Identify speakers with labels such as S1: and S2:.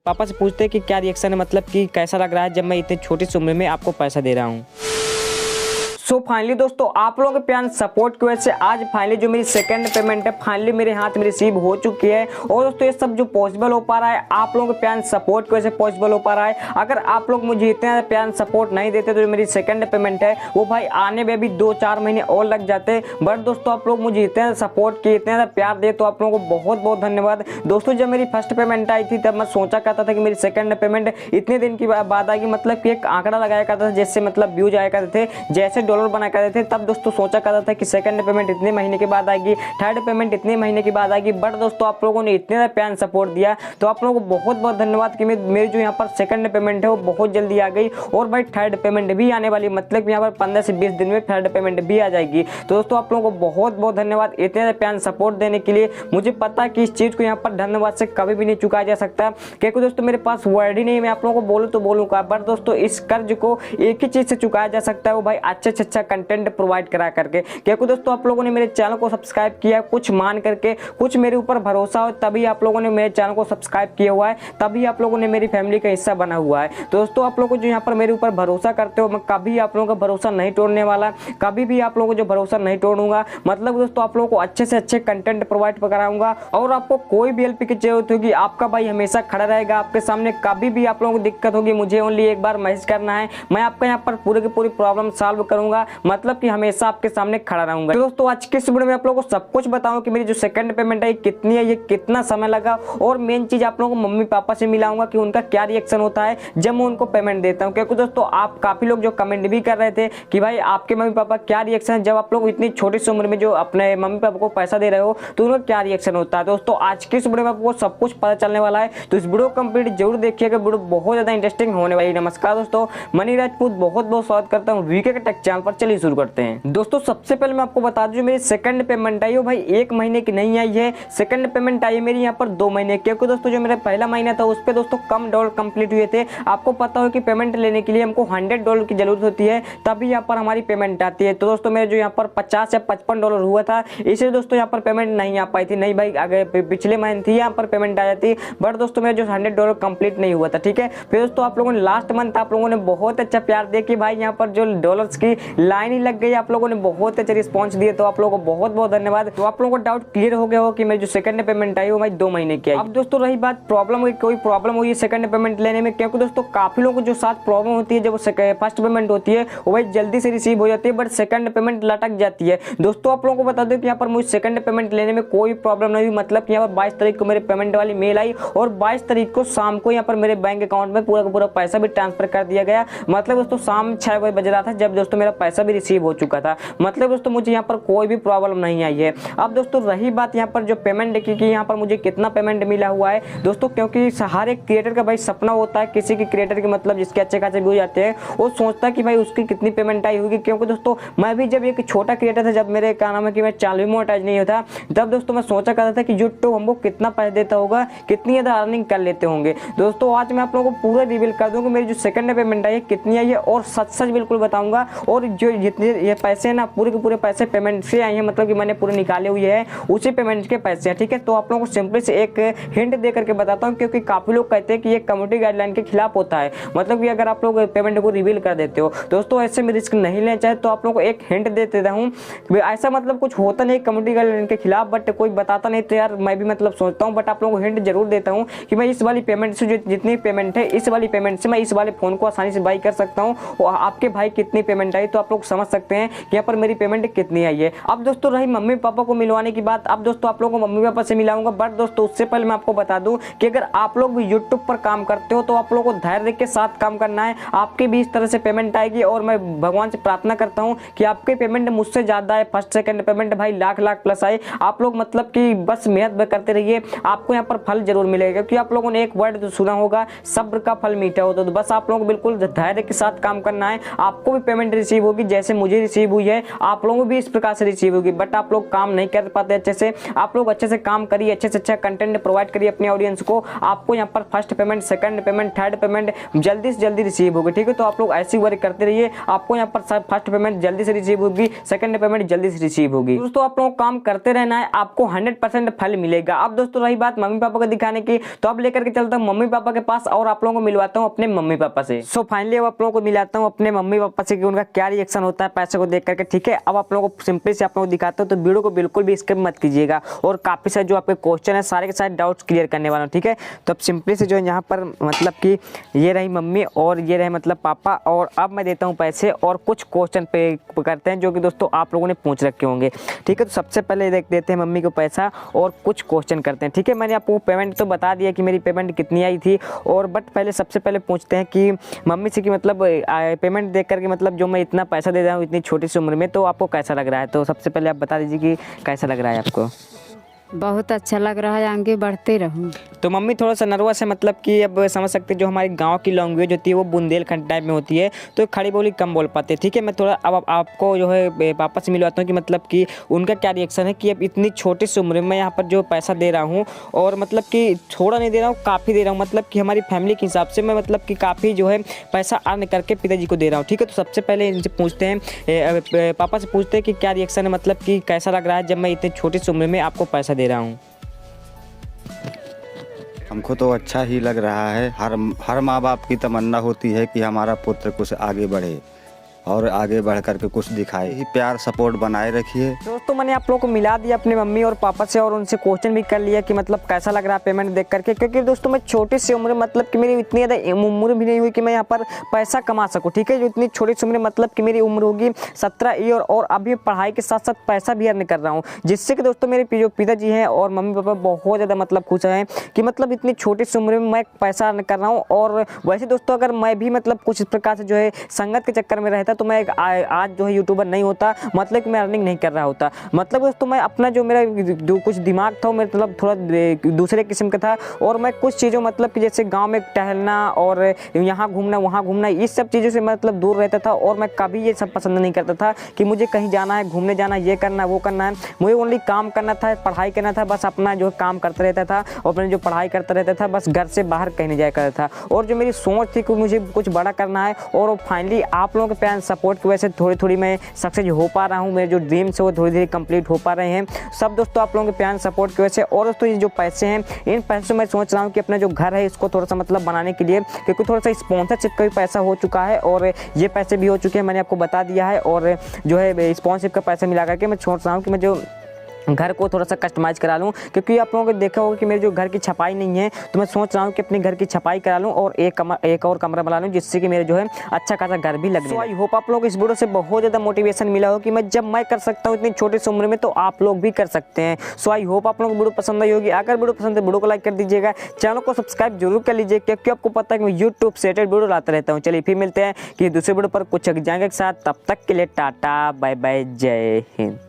S1: पापा से पूछते हैं कि क्या रिएक्शन है, मतलब कि कैसा लग रहा है जब मैं इतनी छोटी सी उम्र में आपको पैसा दे रहा हूँ। सो फाइनली दोस्तों, आप लोगों के प्यार सपोर्ट की वजह से आज फाइनली जो मेरी सेकंड पेमेंट है फाइनली मेरे हाथ में रिसीव हो चुकी है। और दोस्तों ये सब जो पॉसिबल हो पा रहा है आप लोगों के प्यार सपोर्ट की वजह से पॉसिबल हो पा रहा है। अगर आप लोग मुझे इतना प्यार सपोर्ट नहीं देते तो जो मेरी सेकंड पेमेंट है वो भाई आने में भी 2-4 महीने और लग जाते। बट दोस्तों आप लोग मुझे इतना सपोर्ट किए, इतना प्यार दे, तो आप लोगों को बहुत बहुत धन्यवाद। दोस्तों जब मेरी फर्स्ट पेमेंट आई थी तब मैं सोचा करता था कि मेरी सेकंड पेमेंट इतने दिन की बाद आएगी, मतलब कि एक आंकड़ा लगाया करता था जैसे मतलब व्यूज आया करते थे, जैसे डॉलर बनाया करते थे। तब दोस्तों सोचा करता था कि सेकंड पेमेंट इतने महीने के बाद आएगी, थर्ड पेमेंट इतने महीने के बाद आएगी। बट दोस्तों आप लोगों ने इतने प्यार सपोर्ट दिया तो आप लोगों को बहुत बहुत धन्यवाद कि मेरी जो यहाँ पर सेकंड पेमेंट है वो बहुत जल्दी आ गई। और भाई थर्ड पेमेंट भी आने वाली, मतलब यहाँ पर 15 से 20 दिन में थर्ड पेमेंट भी आ जाएगी। तो दोस्तों आप लोगों को बहुत बहुत धन्यवाद इतने प्यार सपोर्ट देने के लिए। मुझे पता है कि इस चीज़ को यहाँ पर धन्यवाद से कभी भी नहीं चुकाया जा सकता, क्योंकि दोस्तों मेरे पास वर्ड ही नहीं, मैं आप लोगों को बोलूँ तो बोलूँ का। बट दोस्तों इस कर्ज को एक ही चीज़ से चुकाया जा सकता है, वो भाई अच्छे से अच्छा कंटेंट प्रोवाइड करा करके। क्योंकि दोस्तों आप लोगों ने मेरे चैनल को सब्सक्राइब किया, कुछ मान करके, कुछ मेरे ऊपर भरोसा हो तभी आप लोगों ने मेरे चैनल को सब्सक्राइब किया हुआ है, तभी आप लोगों ने मेरी फैमिली का हिस्सा बना हुआ है। तो दोस्तों आप लोगों को जो यहाँ पर मेरे ऊपर भरोसा करते हो, मैं कभी आप लोगों का भरोसा नहीं तोड़ने वाला, कभी भी आप लोगों को जो भरोसा नहीं तोड़ूंगा। मतलब दोस्तों आप लोगों को अच्छे से अच्छे कंटेंट प्रोवाइड कराऊंगा। और आपको कोई भी हेल्प की जरूरत होगी आपका भाई हमेशा खड़ा रहेगा आपके सामने। कभी भी आप लोगों को दिक्कत होगी मुझे ओनली एक बार मैसेज करना है, मैं आपका यहाँ पर पूरी की पूरी प्रॉब्लम सॉल्व करूंगा, मतलब कि हमेशा आपके सामने खड़ा रहूंगा। तो दोस्तों आज के इस वीडियो में आप लोगों को सब कुछ बताऊं कि मेरी जो सेकंड पेमेंट है कितनी है, ये कितना समय लगा, और मेन चीज आप लोगों को मम्मी पापा से मिलाऊंगा कि उनका क्या रिएक्शन होता है जब मैं उनको पेमेंट देता हूं। क्योंकि दोस्तों आप काफी लोग जो कमेंट भी कर रहे थे कि भाई आपके मम्मी पापा क्या रिएक्शन है जब आप लोग इतनी छोटी सी उम्र में जो अपने मम्मी पापा को पैसा दे रहे हो तो उनका क्या रिएक्शन होता है। दोस्तों आज के इस वीडियो में आपको सब कुछ पता चलने वाला है, तो इस वीडियो कंप्लीट जरूर देखिएगा, वीडियो बहुत ज्यादा इंटरेस्टिंग होने वाली है। नमस्कार दोस्तों, मनी राजपूत बहुत बहुत स्वागत करता हूँ वीके के टेक चैनल पर। चलिए शुरू करते हैं। दोस्तों सबसे पहले मैं आपको बता दूं मेरी सेकंड पेमेंट आई हो भाई 1 महीने की नहीं आई है, सेकंड पेमेंट आई है मेरी यहाँ पर 2 महीने। क्योंकि दोस्तों जो मेरा पहला महीना था उस पर दोस्तों कम डॉलर कंप्लीट हुए थे। आपको पता हो कि पेमेंट लेने के लिए हमको $100 की जरूरत होती है तभी यहाँ पर हमारी पेमेंट आती है। तो दोस्तों मेरे जो यहाँ पर 50 या $55 हुआ था, इसलिए दोस्तों यहाँ पर पेमेंट नहीं आ पाई थी। नहीं भाई अगर पिछले महीने थी यहाँ पर पेमेंट आ जाती, बट दोस्तों मेरा जो $100 कंप्लीट नहीं हुआ था। ठीक है, फिर दोस्तों आप लोगों ने लास्ट मंथ आप लोगों ने बहुत अच्छा प्यार दिया कि भाई यहाँ पर जो डॉलर्स की लाइन ही लग गई, आप लोगों ने बहुत अच्छा रिस्पॉन्स दिए, तो आप लोगों को बहुत बहुत धन्यवाद। तो आप लोगों को डाउट क्लियर हो गया हो कि मेरी जो सेकंड पेमेंट आई वो भाई 2 महीने की आई। अब दोस्तों रही बात प्रॉब्लम की, कोई प्रॉब्लम हुई है सेकंड पेमेंट लेने में, क्योंकि दोस्तों काफी लोगों को जो साथ प्रॉब्लम होती है जब फर्स्ट पेमेंट होती है वो भाई जल्दी से रिसीव हो जाती है, बट सेकंड पेमेंट लटक जाती है। दोस्तों आप लोगों को बता दो कि यहाँ पर मुझे सेकंड पेमेंट लेने में कोई प्रॉब्लम नहीं हुई। मतलब कि यहाँ पर 22 तारीख को मेरे पेमेंट वाली मेल आई और 22 तारीख को शाम को यहाँ पर मेरे बैंक अकाउंट में पूरा का पूरा पैसा भी ट्रांसफर कर दिया गया। मतलब दोस्तों शाम 6 बजे बज रहा था जब दोस्तों मेरा पैसा भी रिसीव हो चुका था। मतलब दोस्तों मुझे यहाँ पर कोई भी प्रॉब्लम नहीं आई है। अब दोस्तों रही बात यहाँ पर जो पेमेंट की यहाँ पर मुझे कितना पेमेंट मिला हुआ है दोस्तों, क्योंकि हर एक क्रिएटर का भाई सपना होता है, किसी की क्रिएटर की मतलब जिसके अच्छे खासे व्यूज आते हैं वो सोचता है कि भाई उसकी कितनी पेमेंट आई होगी। क्योंकि दोस्तों मैं भी जब एक छोटा क्रिएटर था, जब मेरे क्या नाम है कि मैं चैनल भी मोनेटाइज नहीं होता, तब दोस्तों मैं सोचा करता था कि यूट्यूब हमको कितना पैसा देता होगा, कितनी ज़्यादा अर्निंग कर लेते होंगे। दोस्तों आज मैं आप लोगों को पूरा रिवील कर दूँ कि मेरी जो सेकंड पेमेंट आई है कितनी आई है, और सच सच बिल्कुल बताऊंगा। और जो जितने ये पैसे ना पूरे के पूरे पैसे पेमेंट से आए हैं, मतलब कि मैंने पूरे निकाले हुए हैं उसी पेमेंट के पैसे हैं। ठीक है, तो आप लोगों को सिंपली से एक हिंट दे करके बताता हूँ, क्योंकि काफी लोग कहते हैं कि ये कम्युनिटी गाइडलाइन के खिलाफ होता है, मतलब कि अगर आप लोग पेमेंट को रिवील कर देते हो। दोस्तों ऐसे में रिस्क नहीं लेना चाहिए, तो आप लोगों को एक हिंट दे देता हूँ। ऐसा मतलब कुछ होता नहीं कम्युनिटी गाइडलाइन के खिलाफ, बट कोई बताता नहीं तो यार मैं भी मतलब सोचता हूँ, बट आप लोगों को हिंट जरूर देता हूँ कि मैं इस वाली पेमेंट से जितनी पेमेंट है इस वाली पेमेंट से मैं इस वाले फोन को आसानी से बाई कर सकता हूँ। और आपके भाई कितनी पेमेंट आई तो आप लोग समझ सकते हैं कि यहाँ पर मेरी पेमेंट कितनी आई है। अब दोस्तों रही मम्मी पापा को मिलवाने की बात, अब दोस्तों आप लोगों को मम्मी पापा से मिलाऊंगा। बट दोस्तों उससे पहले मैं आपको बता दूं कि अगर आप लोग भी यूट्यूब पर काम करते हो तो आप लोगों को धैर्य के साथ काम करना है, आपकी भी इस तरह से पेमेंट आएगी। और मैं भगवान से प्रार्थना करता हूँ कि आपकी पेमेंट मुझसे ज्यादा है, फर्स्ट सेकंड पेमेंट भाई लाख प्लस आए। आप लोग मतलब कि बस मेहनत करते रहिए, आपको यहाँ पर फल जरूर मिलेगा। क्योंकि आप लोगों ने एक वर्ड तो सुना होगा, सब्र का फल मीठा होता है। तो बस आप लोगों को बिल्कुल धैर्य के साथ काम करना है, आपको भी पेमेंट रिसीव होगी जैसे मुझे रिसीव हुई है, आप लोगों को भी इस प्रकार से रिसीव होगी। बट आप लोग काम नहीं कर पाते अच्छे से, आप लोग अच्छे से काम करिए, अच्छे से अच्छा कंटेंट प्रोवाइड करिए अपने ऑडियंस को, आपको यहाँ पर first payment, second payment, third payment जल्दी से जल्दी रिसीव होगी। ठीक है, तो आप लोग ऐसी वर्क करते रहिए, आपको यहाँ पर फर्स्ट पेमेंट जल्दी से रिसीव होगी, सेकंड पेमेंट जल्दी से रिसीव होगी। दोस्तों आप लोगों को काम करते रहना है, आपको 100% फल मिलेगा। अब दोस्तों रही बात मम्मी पापा को दिखाने की, तो अब लेकर के चलता हूँ मम्मी पापा के पास और आप लोगों को मिलवाता हूँ अपने मम्मी पापा से। सो फाइनली अब आप लोगों को मिलाता हूँ अपने मम्मी पापा से कि उनका क्या रिएक्शन होता है पैसे को देख करके। ठीक है, अब आप लोगों को सिंपली से आप लोगों को दिखाता हूँ, तो वीडियो को बिल्कुल भी स्किप मत कीजिएगा और काफी सारे जो आपके क्वेश्चन है सारे के सारे डाउट्स क्लियर करने वाला हूँ। ठीक है, तो अब सिंपली से जो है यहाँ पर मतलब कि ये रही मम्मी और ये रहे मतलब पापा, और अब मैं देता हूँ पैसे और कुछ क्वेश्चन पे करते हैं जो कि दोस्तों आप लोगों ने पूछ रखे होंगे। ठीक है, तो सबसे पहले देख देते हैं मम्मी को पैसा और कुछ क्वेश्चन करते हैं। ठीक है, मैंने आपको पेमेंट तो बता दिया कि मेरी पेमेंट कितनी आई थी, और बट पहले सबसे पहले पूछते हैं कि मम्मी से कि मतलब पेमेंट देख करके मतलब जो मैं इतना पैसा दे रहा हूँ इतनी छोटी सी उम्र में, तो आपको कैसा लग रहा है? तो सबसे पहले आप बता दीजिए कि कैसा लग रहा है आपको?
S2: बहुत अच्छा लग रहा है, आगे बढ़ते रहूँ।
S1: तो मम्मी थोड़ा सा नर्वस है, मतलब कि अब समझ सकते हैं जो हमारी गांव की लैंग्वेज होती है वो बुंदेलखंड टाइप में होती है, तो खड़ी बोली कम बोल पाते हैं। ठीक है, मैं थोड़ा अब आपको जो है पापा से मिलवाता हूँ कि मतलब कि उनका क्या रिएक्शन है कि अब इतनी छोटी सी उम्र में यहाँ पर जो पैसा दे रहा हूँ, और मतलब कि थोड़ा नहीं दे रहा हूँ, काफ़ी दे रहा हूँ, मतलब कि हमारी फैमिली के हिसाब से मैं मतलब कि काफ़ी जो है पैसा अर्न करके पिताजी को दे रहा हूँ। ठीक है, तो सबसे पहले इनसे पूछते हैं, पापा से पूछते हैं कि क्या रिएक्शन है, मतलब कि कैसा लग रहा है जब मैं इतनी छोटी सी उम्र में आपको पैसा दे रहा हूँ?
S3: हमको तो अच्छा ही लग रहा है। हर माँ बाप की तमन्ना होती है कि हमारा पुत्र कुछ आगे बढ़े और आगे बढ़ करके कुछ दिखाए। ही प्यार सपोर्ट बनाए रखिए।
S1: दोस्तों मैंने आप लोगों को मिला दिया अपने मम्मी और पापा से, और उनसे क्वेश्चन भी कर लिया कि मतलब कैसा लग रहा है पेमेंट देख करके, क्योंकि दोस्तों मैं छोटी सी उम्र मतलब कि मेरी इतनी ज़्यादा उम्र भी नहीं हुई कि मैं यहाँ पर पैसा कमा सकूँ। ठीक है, जो इतनी छोटी सी उम्र मतलब कि मेरी उम्र होगी 17 ईयर, और अभी पढ़ाई के साथ साथ पैसा भी अर्न कर रहा हूँ, जिससे कि दोस्तों मेरे जो पिताजी हैं और मम्मी पापा बहुत ज़्यादा मतलब खुश हैं कि मतलब इतनी छोटी सी उम्र में मैं पैसा अर्न कर रहा हूँ। और वैसे दोस्तों अगर मैं भी मतलब कुछ इस प्रकार से जो है संगत के चक्कर में रहता तो मैं आज जो है यूट्यूबर नहीं होता, मतलब कि मैं अर्निंग नहीं कर रहा होता। मतलब दोस्तों मैं अपना जो मेरा कुछ दिमाग था मेरा मतलब थोड़ा दूसरे किस्म का था, और मैं कुछ चीज़ों मतलब कि जैसे गांव में टहलना और यहाँ घूमना वहाँ घूमना इस सब चीज़ों से मतलब दूर रहता था, और मैं कभी ये सब पसंद नहीं करता था कि मुझे कहीं जाना है, घूमने जाना, ये करना वो करना है। मुझे ओनली काम करना था, पढ़ाई करना था, बस अपना जो काम करता रहता था और अपने जो पढ़ाई करता रहता था, बस घर से बाहर कहीं नहीं जाया करता था। और जो मेरी सोच थी कि मुझे कुछ बड़ा करना है, और फाइनली आप लोगों के प्यार सपोर्ट की वजह से थोड़ी मैं सक्सेस हो पा रहा हूँ। मेरे जो ड्रीम्स है वो धीरे धीरे कंप्लीट हो पा रहे हैं, सब दोस्तों आप लोगों के प्यार सपोर्ट की वजह से। और दोस्तों ये जो पैसे हैं, इन पैसों से मैं सोच रहा हूँ कि अपना जो घर है इसको थोड़ा सा मतलब बनाने के लिए, क्योंकि थोड़ा सा स्पॉन्सरशिप का भी पैसा हो चुका है और ये पैसे भी हो चुके हैं, मैंने आपको बता दिया है। और जो है स्पॉन्सरशिप का पैसा मिला करके मैं सोच रहा हूँ कि मैं जो घर को थोड़ा सा कस्टमाइज करा लूँ, क्योंकि आप लोगों को देखा होगा कि मेरे जो घर की छपाई नहीं है, तो मैं सोच रहा हूँ कि अपने घर की छपाई करा लूँ और एक और कमरा बना लूँ, जिससे कि मेरे जो है अच्छा खासा घर भी लगे। आई होप आप लोग इस वीडियो से बहुत ज़्यादा मोटिवेशन मिला हो कि जब मैं कर सकता हूँ इतनी छोटी सी उम्र में, तो आप लोग भी कर सकते हैं। सो आई होप आप लोगों को वीडियो पसंद आई होगी। अगर वीडियो पसंद है वीडियो को लाइक कर दीजिएगा, चैनल को सब्सक्राइब जरूर कर लीजिए, क्योंकि आपको पता है कि मैं यूट्यूब से रिलेटेड वीडियो लाता रहता हूँ। चलिए फिर मिलते हैं कि दूसरे वीडियो पर कुछ जाएंगे के साथ, तब तक के लिए टाटा बाय बाय, जय हिंद।